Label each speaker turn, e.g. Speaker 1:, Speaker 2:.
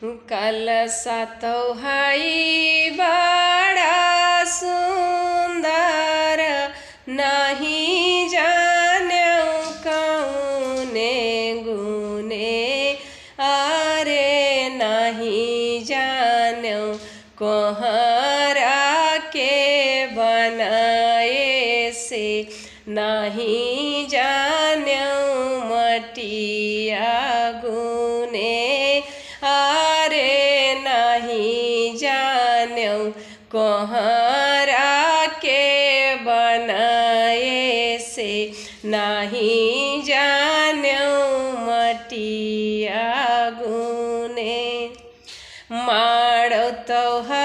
Speaker 1: कलसा तोहाई बड़ा सुंदर, नहीं जान्यौ कौने गुने, अरे नहीं जान्यौ कोहरा के बनाए से, नहीं जान्यौ मटिया गुने, अरे नहीं जान्यौ कोहरा के बनाए से, नहीं जान्यौ मटिया गुने। माड़ो तोहार